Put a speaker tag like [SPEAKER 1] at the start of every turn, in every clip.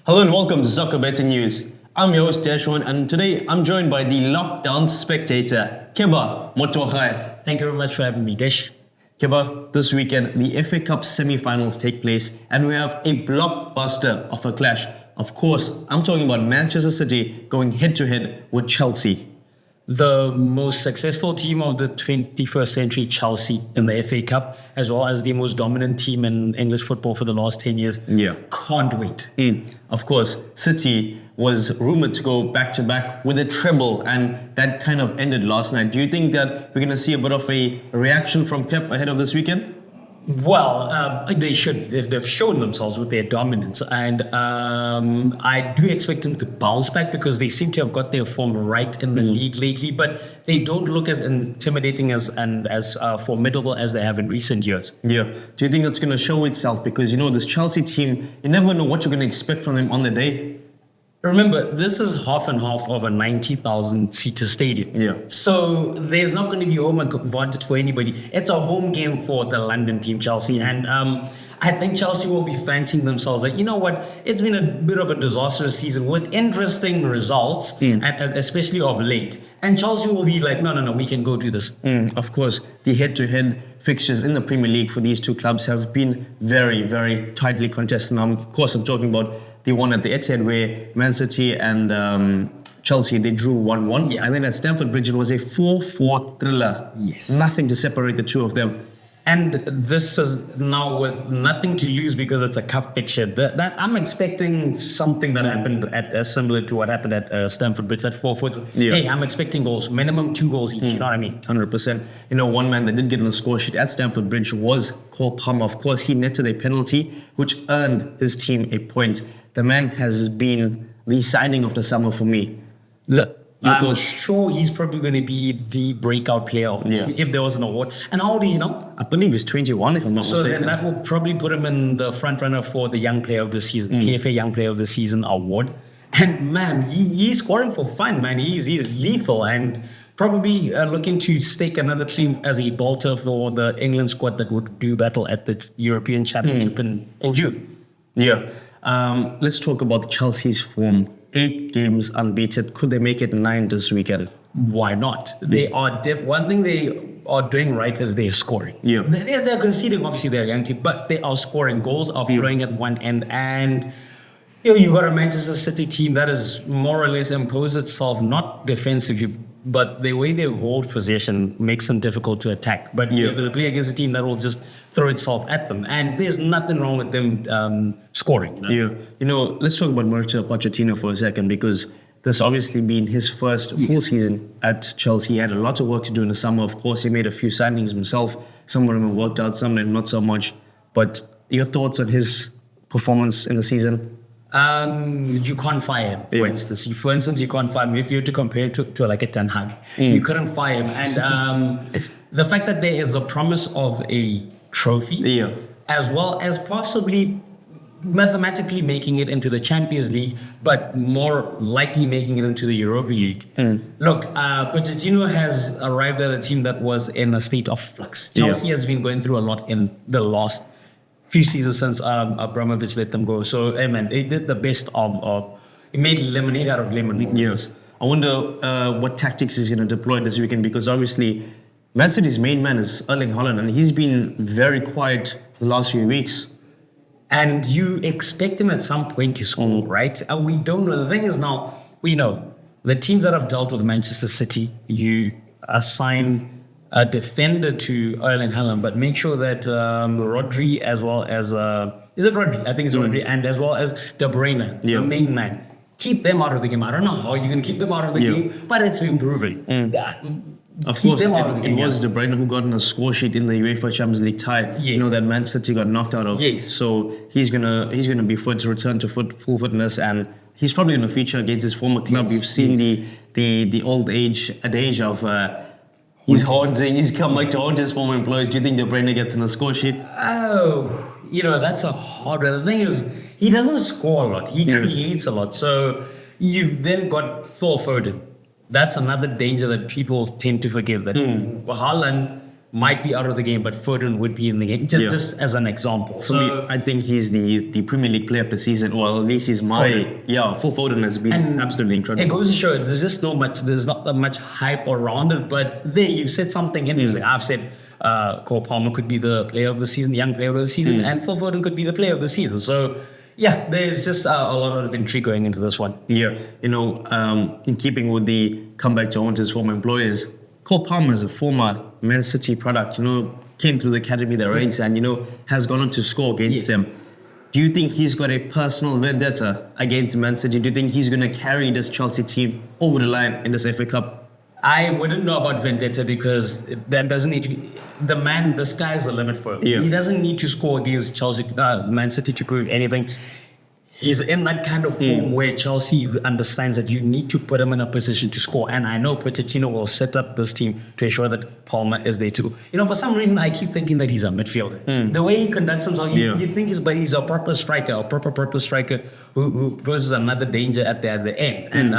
[SPEAKER 1] Hello and welcome to Soccer Betting News. I'm your host Deshaj, and today I'm joined by the lockdown spectator, Mothoagae.
[SPEAKER 2] Thank you very much for having me, Desh.
[SPEAKER 1] Keba, this weekend the FA Cup semi-finals take place and we have a blockbuster of a clash. Of course, I'm talking about Manchester City going head-to-head with Chelsea.
[SPEAKER 2] The most successful team of the 21st century, Chelsea, in the FA Cup, as well as the most dominant team in English football for the last 10 years.
[SPEAKER 1] Yeah.
[SPEAKER 2] Can't wait.
[SPEAKER 1] Of course, City was rumored to go back-to-back with a treble, and that kind of ended last night. Do you think that we're going to see a bit of a reaction from Pep ahead of this weekend?
[SPEAKER 2] Well, they should. They've shown themselves with their dominance, and I do expect them to bounce back because they seem to have got their form right in the league lately. But they don't look as intimidating as formidable as they have in recent years.
[SPEAKER 1] Yeah. Do you think that's going to show itself? Because you know this Chelsea team, you never know what you're going to expect from them on the day.
[SPEAKER 2] Remember, this is half and half of a 90,000-seater stadium.
[SPEAKER 1] Yeah.
[SPEAKER 2] So there's not going to be home advantage for anybody. It's a home game for the London team, Chelsea. And I think Chelsea will be fancying themselves like, you know what, it's been a bit of a disastrous season with interesting results, and especially of late. And Chelsea will be like, no, we can go do this.
[SPEAKER 1] Of course, the head-to-head fixtures in the Premier League for these two clubs have been very, very tightly contested. Now, of course, I'm talking about the one at the Etihad where Man City and Chelsea, they drew 1-1.
[SPEAKER 2] Yeah.
[SPEAKER 1] And then at Stamford Bridge, it was a 4-4 thriller.
[SPEAKER 2] Yes.
[SPEAKER 1] Nothing to separate the two of them.
[SPEAKER 2] And this is now with nothing to lose because it's a cup fixture. That I'm expecting something that happened at similar to what happened at Stamford Bridge at 4-4.
[SPEAKER 1] Yeah.
[SPEAKER 2] Hey, I'm expecting goals, minimum 2 goals each. You know what I mean?
[SPEAKER 1] 100%. You know, one man that did get on the score sheet at Stamford Bridge was Cole Palmer. Of course, he netted a penalty, which earned his team a point. The man has been the signing of the summer for me.
[SPEAKER 2] I'm sure he's probably going to be the breakout player if there was an award. And how old is he now?
[SPEAKER 1] I believe he's 21, if I'm not
[SPEAKER 2] So
[SPEAKER 1] mistaken.
[SPEAKER 2] then that will probably put him in the front runner for the Young Player of the Season, PFA Young Player of the Season award. And man, he's scoring for fun, man. He's lethal and probably looking to stake another team as a bolter for the England squad that would do battle at the European Championship in June.
[SPEAKER 1] Yeah. Let's talk about Chelsea's form. 8 games unbeaten. Could they make it 9 this weekend?
[SPEAKER 2] Why not? They are one thing they are doing right is they're scoring.
[SPEAKER 1] Yeah.
[SPEAKER 2] They're conceding, obviously they're a young team, but they are scoring. Goals are flowing at one end, and you've got a Manchester City team that has more or less imposed itself, not defensively, but the way they hold possession makes them difficult to attack. But you're going to play against a team that will just throw itself at them, and there's nothing wrong with them scoring.
[SPEAKER 1] Yeah. You know, let's talk about Mauricio Pochettino for a second, because this obviously been his first full season at Chelsea. He had a lot of work to do in the summer. Of course, he made a few signings himself. Some of them have worked out, some of them not so much. But your thoughts on his performance in the season?
[SPEAKER 2] You can't fire him, for instance. For instance, you can't fire him. If you were to compare to like a Deshaj, you couldn't fire him. And the fact that there is a promise of a trophy, as well as possibly mathematically making it into the Champions League, but more likely making it into the Europa League. Look, Pochettino has arrived at a team that was in a state of flux. Chelsea has been going through a lot in the last few seasons since Abramovich let them go. So, hey man, they did the best of it made lemonade out of lemon.
[SPEAKER 1] Yes. I wonder what tactics he's going to deploy this weekend, because obviously Man City's main man is Erling Haaland, and he's been very quiet the last few weeks.
[SPEAKER 2] And you expect him at some point to score, right? And we don't know. The thing is now, we know the teams that have dealt with Manchester City, you assign a defender to Erling Haaland, but make sure that Rodri, as well as is it Rodri? I think it's Rodri, and as well as De Bruyne, the main man, keep them out of the game. I don't know how you're going to keep them out of the game, but it's been proven.
[SPEAKER 1] Of course, it was De Bruyne who got on a score sheet in the UEFA Champions League tie.
[SPEAKER 2] Yes.
[SPEAKER 1] You know that Man City got knocked out of.
[SPEAKER 2] Yes.
[SPEAKER 1] So he's gonna be fit to return to full fitness, and he's probably gonna feature against his former club. You've seen the old age adage of he's come back to haunt his former employees. Do you think De Bruyne gets on a score sheet?
[SPEAKER 2] Oh, that's a hard one. The thing is, he doesn't score a lot. He creates a lot. So you've then got Phil Foden. That's another danger that people tend to forget. That Haaland might be out of the game, but Foden would be in the game. Just as an example.
[SPEAKER 1] For me, I think he's the Premier League player of the season, or at least he's my Phil Foden has been absolutely incredible.
[SPEAKER 2] It goes to show there's not that much hype around it, but there you said something interesting. I've said Cole Palmer could be the player of the season, the young player of the season, and Phil Foden could be the player of the season. So yeah, there's just a lot of intrigue going into this one.
[SPEAKER 1] Yeah, in keeping with the comeback to his former employers, Cole Palmer is a former Man City product, came through the academy, the ranks, and, has gone on to score against them. Do you think he's got a personal vendetta against Man City? Do you think he's going to carry this Chelsea team over the line in this FA Cup?
[SPEAKER 2] I wouldn't know about vendetta because that doesn't need to be... the sky's the limit for him.
[SPEAKER 1] Yeah.
[SPEAKER 2] He doesn't need to score against Chelsea, Man City to prove anything. He's in that kind of form where Chelsea understands that you need to put him in a position to score. And I know Pochettino will set up this team to ensure that Palmer is there too. For some reason, I keep thinking that he's a midfielder. The way he conducts himself, you think he's a proper striker, a proper striker who poses another danger at the end. And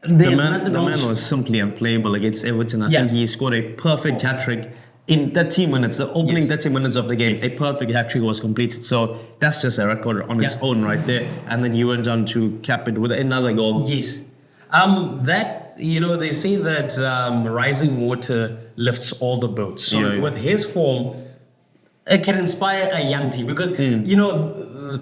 [SPEAKER 1] the man was simply unplayable against Everton. I think he scored a perfect hat-trick. In 30 minutes, the opening 30 minutes of the game, a perfect hat-trick was completed. So that's just a record on its own right there. And then he went on to cap it with another goal.
[SPEAKER 2] Yes. They say that rising water lifts all the boats. So with his form, it can inspire a young team. Because,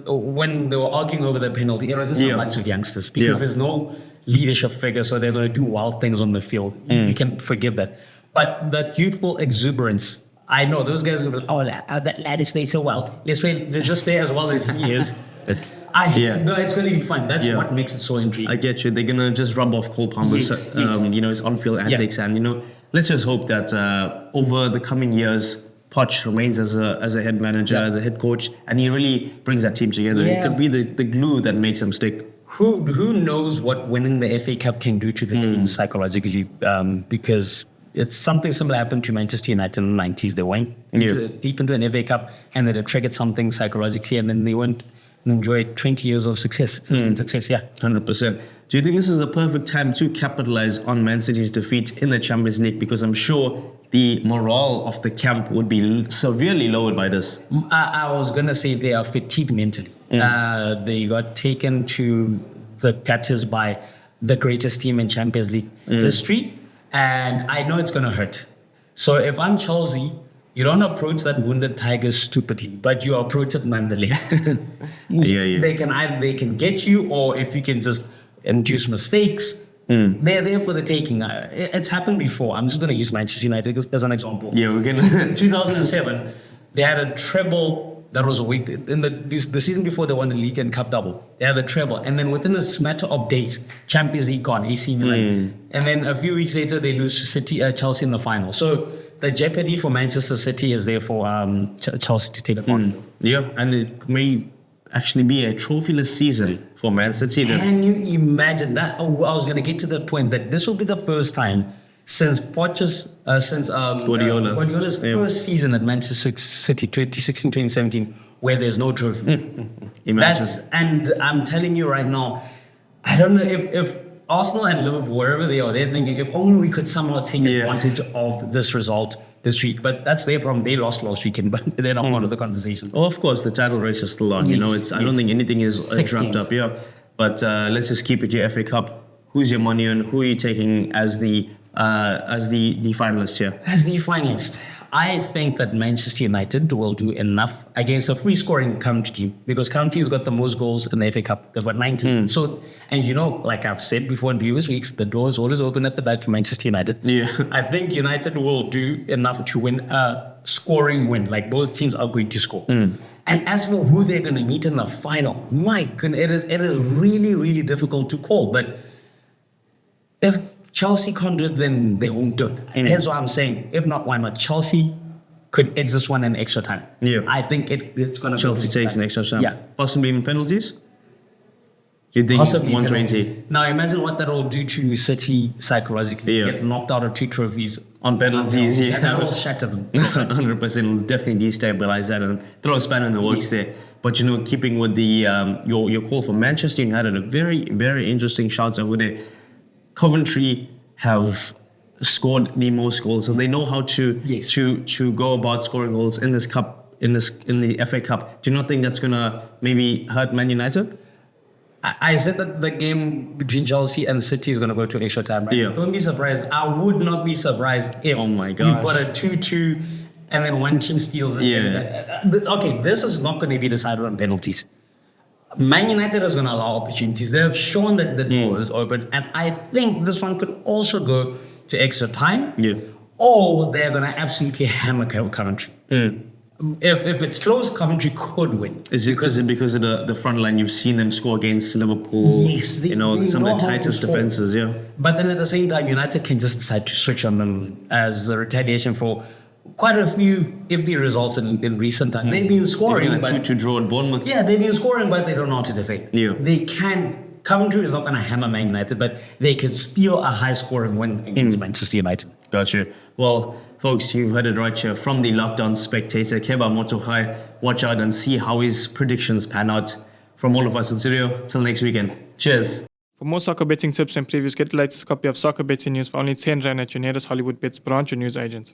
[SPEAKER 2] when they were arguing over the penalty, it was just a bunch of youngsters. Because there's no leadership figure, so they're going to do wild things on the field. You can forgive that. But that youthful exuberance, I know those guys are going to be, that lad is playing so well. Let's just play as well as he is. No, it's going to be fun. That's what makes it so intriguing.
[SPEAKER 1] I get you. They're going to just rub off Cole Palmer's, his on-field antics. And, let's just hope that over the coming years, Poch remains as a head manager, the head coach, and he really brings that team together. It could be the glue that makes them stick.
[SPEAKER 2] Who knows what winning the FA Cup can do to the team psychologically, because... It's something similar happened to Manchester United in the 90s. They went deep into an FA Cup and they triggered something psychologically, and then they went and enjoyed 20 years of success.
[SPEAKER 1] 100%. Do you think this is a perfect time to capitalize on Man City's defeat in the Champions League? Because I'm sure the morale of the camp would be severely lowered by this.
[SPEAKER 2] I was going to say they are fatigued mentally. They got taken to the gutters by the greatest team in Champions League history. And I know it's going to hurt. So if I'm Chelsea, you don't approach that wounded tiger stupidly, but you approach it nonetheless. They can get you, or if you can just induce mistakes, they're there for the taking. It's happened before. I'm just going to use Manchester United as an example.
[SPEAKER 1] We're going to...
[SPEAKER 2] 2007, they had a treble. That was a week. In the season before, they won the league and cup double. They had the treble. And then within a matter of days, Champions League gone, AC Milan. And then a few weeks later, they lose to Chelsea in the final. So the jeopardy for Manchester City is there for Chelsea to take advantage of.
[SPEAKER 1] Yeah, and it may actually be a trophyless season for Man City.
[SPEAKER 2] Can you imagine that? I was going to get to the point that this will be the first time since Guardiola's first season at Manchester City, 2016-2017, where there's no trophy. And I'm telling you right now, I don't know if Arsenal and Liverpool, wherever they are, they're thinking, if only we could somehow take advantage of this result this week. But that's their problem. They lost last weekend, but they're not part of the conversation.
[SPEAKER 1] Oh, of course, the title race is still on. I don't think anything is wrapped up. But let's just keep it to FA Cup. Who's your money on? Who are you taking as the finalist here?
[SPEAKER 2] As the finalist, I think that Manchester United will do enough against a free-scoring Coventry team, because Coventry's got the most goals in the FA Cup. They've got 19. So, and like I've said before in previous weeks, the door is always open at the back for Manchester United. I think United will do enough to win a scoring win. Like, both teams are going to score. And as for who they're going to meet in the final, my goodness, it is really, really difficult to call. But if Chelsea can't do it, then they won't do it. And here's what I'm saying. If not, why not? Chelsea could edge this one in extra time. I think it's going to
[SPEAKER 1] Chelsea takes an extra time.
[SPEAKER 2] Yeah.
[SPEAKER 1] Possibly even penalties? You think
[SPEAKER 2] Possibly
[SPEAKER 1] 120?
[SPEAKER 2] Penalties. Now imagine what that will do to City psychologically. Get knocked out of 2 trophies
[SPEAKER 1] on penalties.
[SPEAKER 2] That will shatter them.
[SPEAKER 1] 100% will definitely destabilize that and throw a spanner in the works there. But keeping with the your call for Manchester United, a very, very interesting shout over there. Coventry have scored the most goals, so they know how to
[SPEAKER 2] Yes.
[SPEAKER 1] to go about scoring goals in this cup, in the FA Cup. Do you not think that's gonna maybe hurt Man United?
[SPEAKER 2] I said that the game between Chelsea and City is going to go to extra time, right?
[SPEAKER 1] Yeah.
[SPEAKER 2] Don't be surprised. I would not be surprised if
[SPEAKER 1] Oh my
[SPEAKER 2] you've
[SPEAKER 1] God.
[SPEAKER 2] got a 2-2 and then one team steals it.
[SPEAKER 1] Yeah.
[SPEAKER 2] Okay, this is not going to be decided on penalties. Man United is going to allow opportunities. They have shown that the door is open, and I think this one could also go to extra time.
[SPEAKER 1] Yeah.
[SPEAKER 2] Or they're going to absolutely hammer Coventry. If it's close, Coventry could win.
[SPEAKER 1] Is it because of the front line? You've seen them score against Liverpool.
[SPEAKER 2] Yes, they
[SPEAKER 1] some
[SPEAKER 2] know
[SPEAKER 1] of the
[SPEAKER 2] how to
[SPEAKER 1] tightest
[SPEAKER 2] score.
[SPEAKER 1] defenses. Yeah.
[SPEAKER 2] But then at the same time, United can just decide to switch on them as a retaliation for quite a few iffy results in recent times. They've been scoring,
[SPEAKER 1] They've been a
[SPEAKER 2] but
[SPEAKER 1] 2-2 draw at Bournemouth.
[SPEAKER 2] yeah, they've been scoring, but they don't know how to defend.
[SPEAKER 1] Yeah.
[SPEAKER 2] They can. Coventry is not going to hammer Man United, but they can steal a high-scoring win against Manchester United.
[SPEAKER 1] Gotcha. Well, folks, you've heard it right here from the Lockdown Spectator. Mothoagae, watch out and see how his predictions pan out. From all of us in studio, till next weekend. Cheers.
[SPEAKER 3] For more soccer betting tips and previews, get the latest copy of Soccer Betting News for only 10 Rand at your nearest Hollywood Bets branch or news agent.